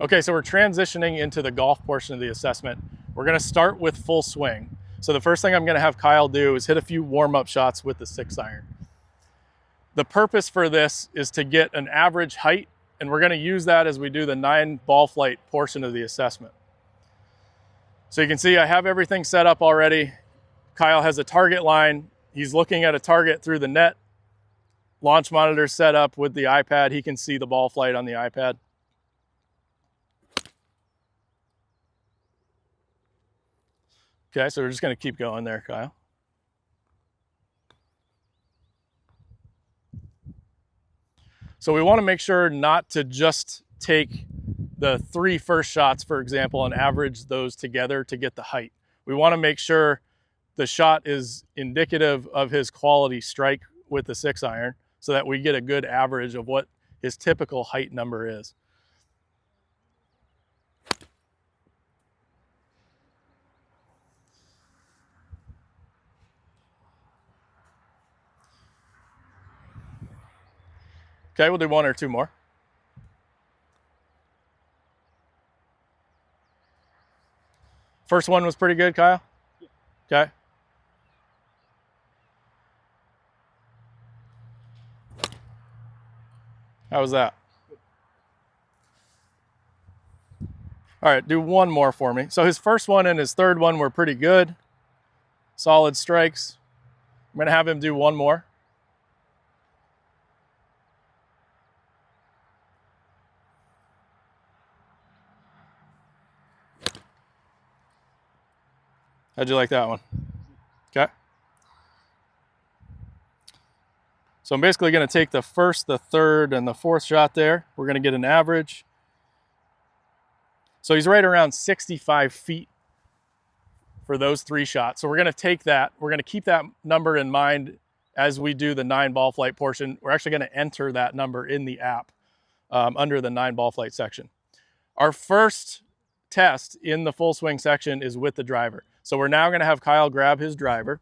Okay, so we're transitioning into the golf portion of the assessment. We're gonna start with full swing. So the first thing I'm gonna have Kyle do is hit a few warm-up shots with the 6-iron. The purpose for this is to get an average height, and we're gonna use that as we do the 9 ball flight portion of the assessment. So you can see I have everything set up already. Kyle has a target line. He's looking at a target through the net. Launch monitor set up with the iPad. He can see the ball flight on the iPad. Okay, so we're just gonna keep going there, Kyle. So we wanna make sure not to just take the 3 first shots, for example, and average those together to get the height. We wanna make sure the shot is indicative of his quality strike with the 6-iron so that we get a good average of what his typical height number is. Okay, we'll do 1 or 2 more. First one was pretty good, Kyle? Okay. How was that? All right, do 1 more for me. So his first one and his third one were pretty good. Solid strikes. I'm gonna have him do 1 more. How'd you like that one? Okay. So I'm basically gonna take the first, the third, and the fourth shot there. We're gonna get an average. So he's right around 65 feet for those 3 shots. So we're gonna take that, we're gonna keep that number in mind as we do the 9 ball flight portion. We're actually gonna enter that number in the app under the 9 ball flight section. Our first test in the full swing section is with the driver. So we're now gonna have Kyle grab his driver.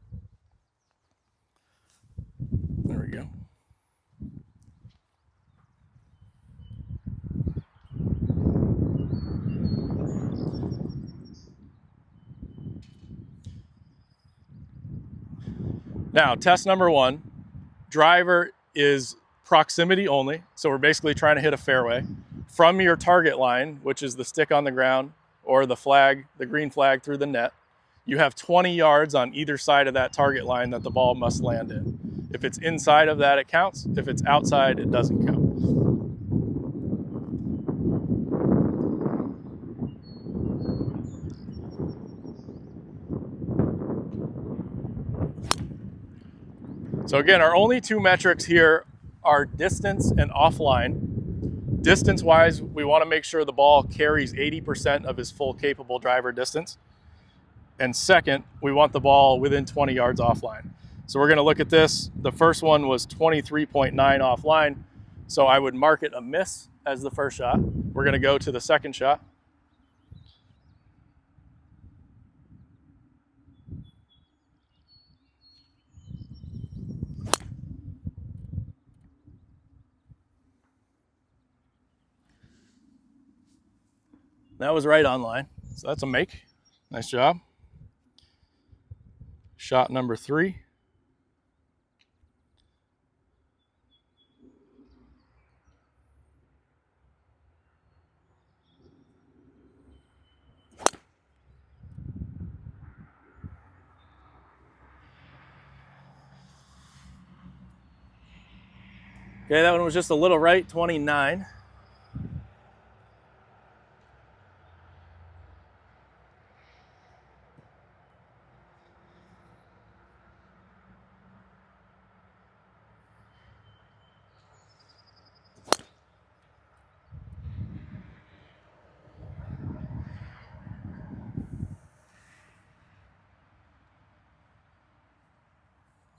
There we go. Now, test number 1, driver is proximity only. So we're basically trying to hit a fairway from your target line, which is the stick on the ground or the flag, the green flag through the net. You have 20 yards on either side of that target line that the ball must land in. If it's inside of that, it counts. If it's outside, it doesn't count. So again, our only 2 metrics here are distance and offline. Distance-wise, we want to make sure the ball carries 80% of his full capable driver distance. And second, we want the ball within 20 yards offline. So we're going to look at this. The first one was 23.9 offline. So I would mark it a miss as the first shot. We're going to go to the second shot. That was right on line. So that's a make. Nice job. Shot number 3. Okay, that one was just a little right, 29.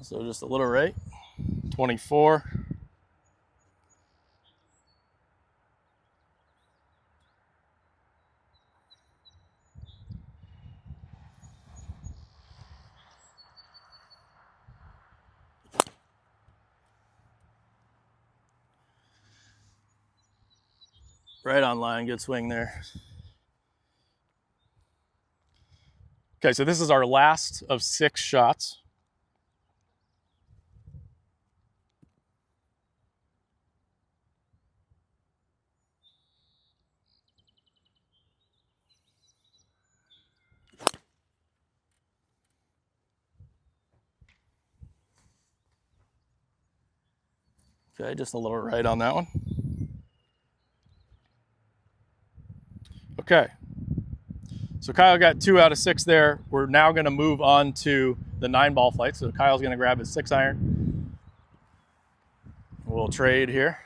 So just a little right, 24. Right on line, good swing there. Okay, so this is our last of 6 shots. Okay, just a little right on that one. Okay, so Kyle got 2 out of 6 there. We're now gonna move on to the 9-ball flight. So Kyle's gonna grab his 6-iron. We'll trade here.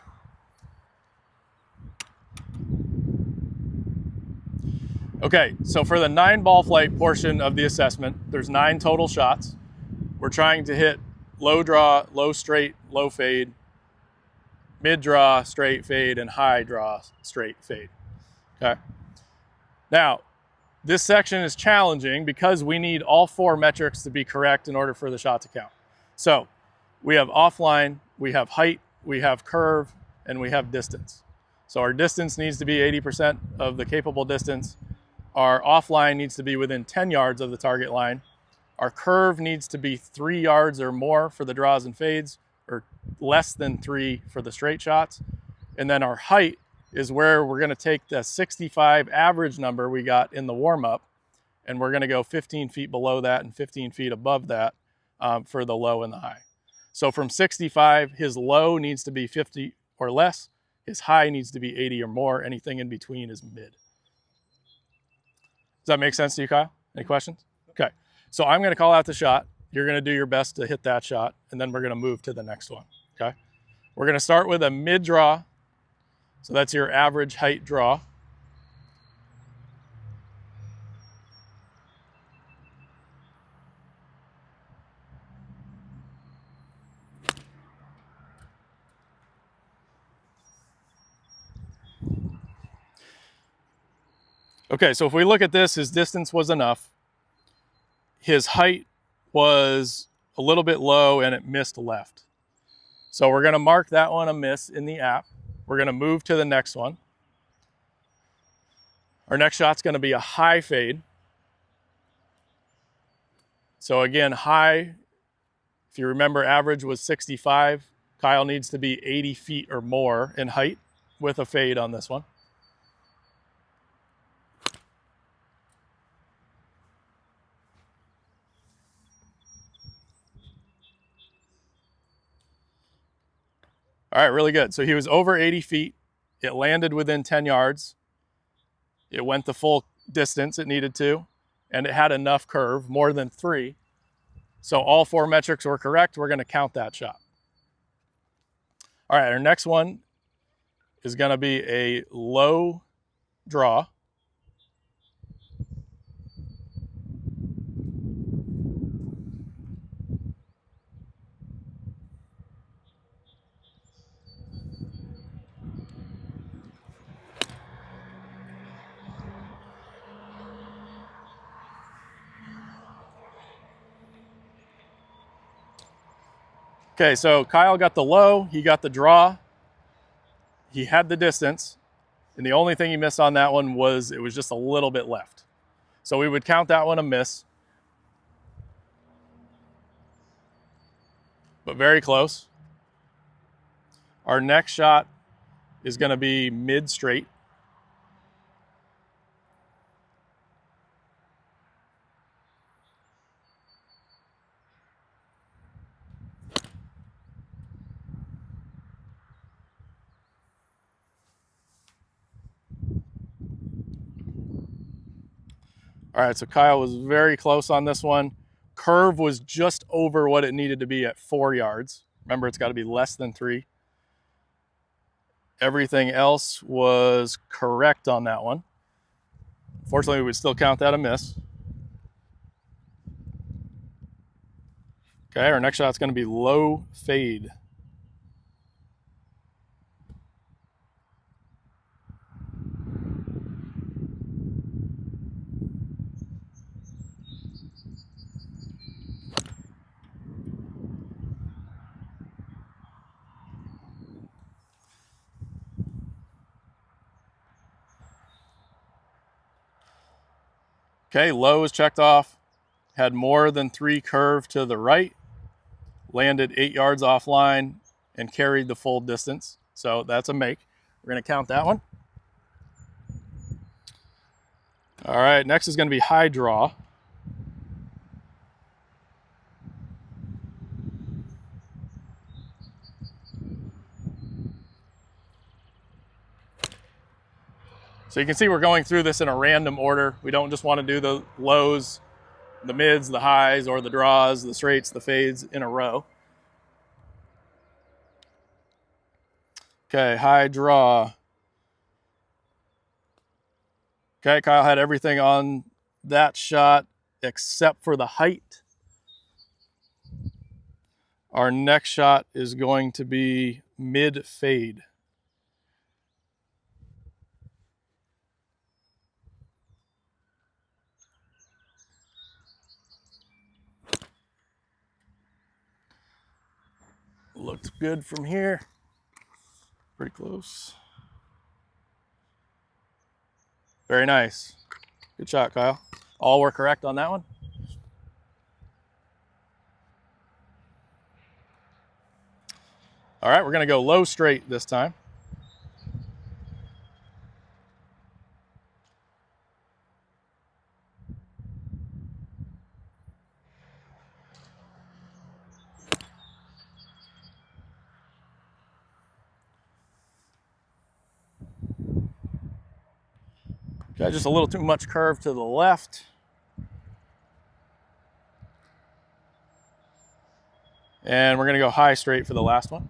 Okay, so for the 9-ball flight portion of the assessment, there's 9 total shots. We're trying to hit low draw, low straight, low fade, mid draw, straight fade, and high draw, straight fade. Okay. Now, this section is challenging because we need all 4 metrics to be correct in order for the shot to count. So we have offline, we have height, we have curve, and we have distance. So our distance needs to be 80% of the capable distance. Our offline needs to be within 10 yards of the target line. Our curve needs to be 3 yards or more for the draws and fades, or less than 3 for the straight shots. And then our height is where we're gonna take the 65 average number we got in the warm-up, and we're gonna go 15 feet below that and 15 feet above that for the low and the high. So from 65, his low needs to be 50 or less, his high needs to be 80 or more, anything in between is mid. Does that make sense to you, Kyle? Any questions? Okay, so I'm gonna call out the shot. You're gonna do your best to hit that shot, and then we're gonna move to the next one, okay? We're gonna start with a mid draw. So that's your average height draw. Okay, so if we look at this, his distance was enough. His height was a little bit low and it missed left. So we're gonna mark that one a miss in the app. We're gonna move to the next one. Our next shot's gonna be a high fade. So again, high, if you remember, average was 65. Kyle needs to be 80 feet or more in height with a fade on this one. All right, really good. So he was over 80 feet. It landed within 10 yards. It went the full distance it needed to, and it had enough curve, more than 3. So all 4 metrics were correct. We're gonna count that shot. All right, our next one is gonna be a low draw. Okay, so Kyle got the low, he got the draw, he had the distance, and the only thing he missed on that one was it was just a little bit left. So we would count that one a miss, but very close. Our next shot is gonna be mid straight. All right, so Kyle was very close on this one. Curve was just over what it needed to be at 4 yards. Remember, it's got to be less than 3. Everything else was correct on that one. Fortunately, we would still count that a miss. Okay, our next shot's going to be low fade. Okay, low is checked off. Had more than 3 curve to the right, landed 8 yards offline, and carried the full distance. So that's a make. We're gonna count that one. All right, next is gonna be high draw. So you can see we're going through this in a random order. We don't just want to do the lows, the mids, the highs, or the draws, the straights, the fades in a row. Okay, high draw. Okay, Kyle had everything on that shot except for the height. Our next shot is going to be mid fade. Looks good from here. Pretty close. Very nice. Good shot, Kyle. All were correct on that one. All right, we're gonna go low straight this time. Okay, just a little too much curve to the left. And we're gonna go high straight for the last one.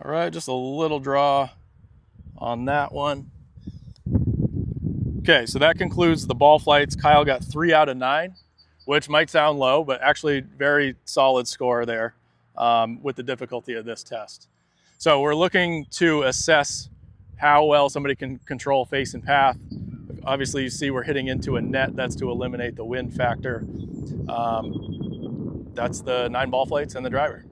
All right, just a little draw on that one. Okay, so that concludes the ball flights. Kyle got 3 out of 9, which might sound low, but actually very solid score there with the difficulty of this test. So we're looking to assess how well somebody can control face and path. Obviously, you see we're hitting into a net. That's to eliminate the wind factor. That's the 9 ball flights and the driver.